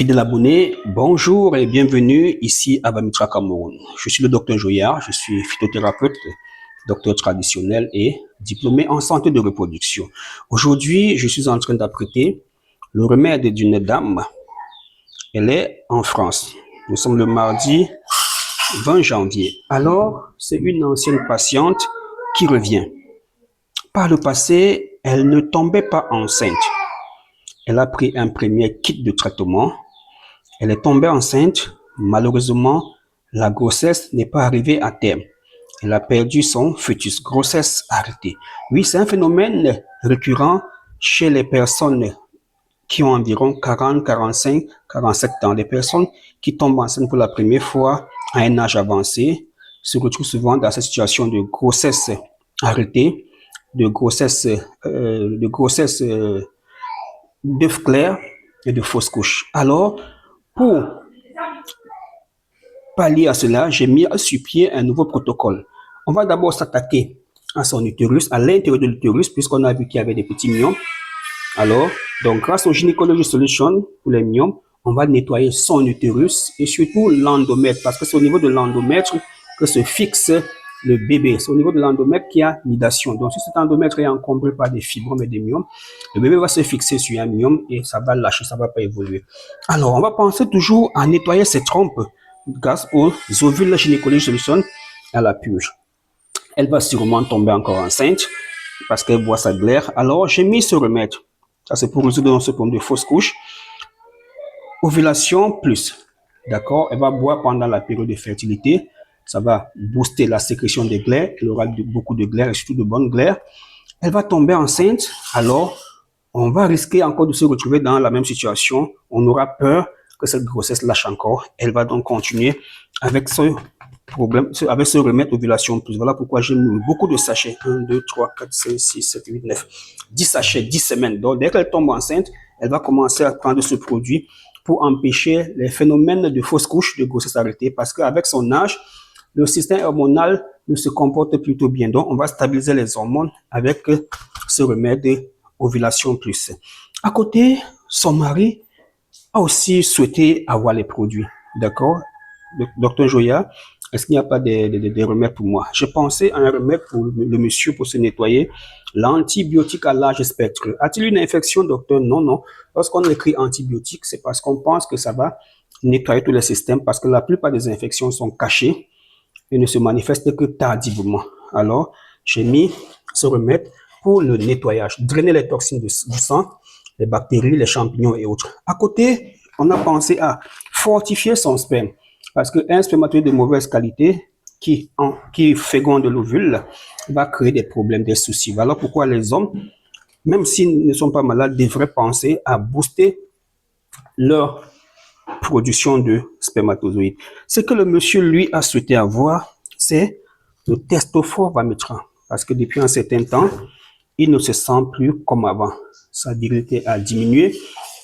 Fidèle abonné, bonjour et bienvenue ici à Bamitra Cameroun. Je suis le docteur Joyard, je suis phytothérapeute, docteur traditionnel et diplômé en santé de reproduction. Aujourd'hui, je suis en train d'apprêter le remède d'une dame. Elle est en France. Nous sommes le mardi 20 janvier. Alors, c'est une ancienne patiente qui revient. Par le passé, elle ne tombait pas enceinte. Elle a pris un premier kit de traitement. Elle est tombée enceinte. Malheureusement, la grossesse n'est pas arrivée à terme. Elle a perdu son fœtus. Grossesse arrêtée. Oui, c'est un phénomène récurrent chez les personnes qui ont environ 40, 45, 47 ans. Les personnes qui tombent enceintes pour la première fois à un âge avancé se retrouvent souvent dans cette situation de grossesse arrêtée, de grossesse d'œuf clair et de fausse couche. Alors, pour pallier à cela, j'ai mis sur pied un nouveau protocole. On va d'abord s'attaquer à son utérus, à l'intérieur de l'utérus, puisqu'on a vu qu'il y avait des petits myomes. Alors, donc grâce au Gynecology Solution pour les myomes, on va nettoyer son utérus et surtout l'endomètre, parce que c'est au niveau de l'endomètre que se fixe le bébé. C'est au niveau de l'endomètre qu'il y a nidation. Donc, si cet endomètre est encombré par des fibromes et des myomes, le bébé va se fixer sur un myome et ça va lâcher, ça ne va pas évoluer. Alors, on va penser toujours à nettoyer ses trompes grâce aux ovules Gynecology Solution à la purge. Elle va sûrement tomber encore enceinte parce qu'elle boit sa glaire. Alors, j'ai mis ce remède. Ça, c'est pour résoudre ce problème de fausse couche. Ovulation plus. D'accord? Elle va boire pendant la période de fertilité. Ça va booster la sécrétion des glaires. Elle aura beaucoup de glaires et surtout de bonnes glaires. Elle va tomber enceinte. Alors, on va risquer encore de se retrouver dans la même situation. On aura peur que cette grossesse lâche encore. Elle va donc continuer avec ce problème, avec ce remède ovulation plus. Voilà pourquoi j'ai mis beaucoup de sachets. 1, 2, 3, 4, 5, 6, 7, 8, 9. 10 sachets, 10 semaines. Donc, dès qu'elle tombe enceinte, elle va commencer à prendre ce produit pour empêcher les phénomènes de fausse couche, de grossesse arrêtée, parce qu'avec son âge, le système hormonal ne se comporte plutôt bien. Donc, on va stabiliser les hormones avec ce remède ovulation plus. À côté, son mari a aussi souhaité avoir les produits. D'accord? Docteur Joya, est-ce qu'il n'y a pas des remèdes pour moi? Je pensais à un remède pour le monsieur pour se nettoyer. L'antibiotique à large spectre. A-t-il une infection, docteur? Non, non. Lorsqu'on écrit antibiotique, c'est parce qu'on pense que ça va nettoyer tous les systèmes, parce que la plupart des infections sont cachées et ne se manifestent que tardivement. Alors, j'ai mis ce remède pour le nettoyage, drainer les toxines du sang, les bactéries, les champignons et autres. À côté, on a pensé à fortifier son sperme, parce qu'un spermatozoïde de mauvaise qualité qui féconde l'ovule va créer des problèmes, des soucis. Voilà pourquoi les hommes, même s'ils ne sont pas malades, devraient penser à booster leur production de spermatozoïdes. Ce que le monsieur, lui, a souhaité avoir, c'est le testophore vametran. Parce que depuis un certain temps, il ne se sent plus comme avant. Sa virilité a diminué.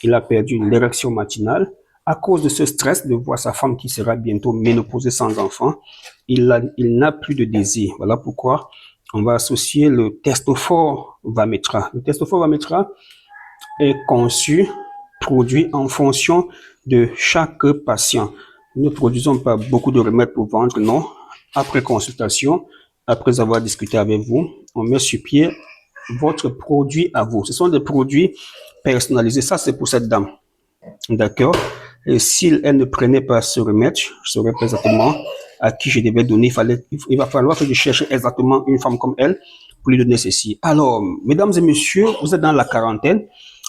Il a perdu l'érection matinale. À cause de ce stress de voir sa femme qui sera bientôt ménopausée sans enfant, il n'a plus de désir. Voilà pourquoi on va associer le testophore vametran. Le testophore vametran est conçu, produit en fonction de chaque patient. Nous ne produisons pas beaucoup de remèdes pour vendre, non. Après consultation, après avoir discuté avec vous, on met sur pied votre produit à vous. Ce sont des produits personnalisés. Ça, c'est pour cette dame. D'accord? Et si elle ne prenait pas ce remède, je saurais pas exactement à qui je devais donner. Il va falloir que je cherche exactement une femme comme elle pour lui donner ceci. Alors, mesdames et messieurs, vous êtes dans la quarantaine.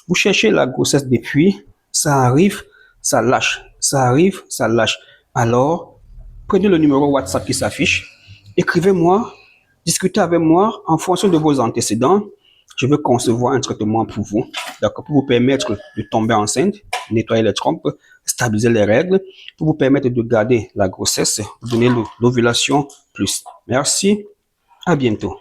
Vous cherchez la grossesse depuis, ça arrive, ça lâche. Ça arrive, ça lâche. Alors, prenez le numéro WhatsApp qui s'affiche. Écrivez-moi, discutez avec moi en fonction de vos antécédents. Je veux concevoir un traitement pour vous, d'accord, pour vous permettre de tomber enceinte, nettoyer les trompes, stabiliser les règles, pour vous permettre de garder la grossesse, vous donner l'ovulation plus. Merci, à bientôt.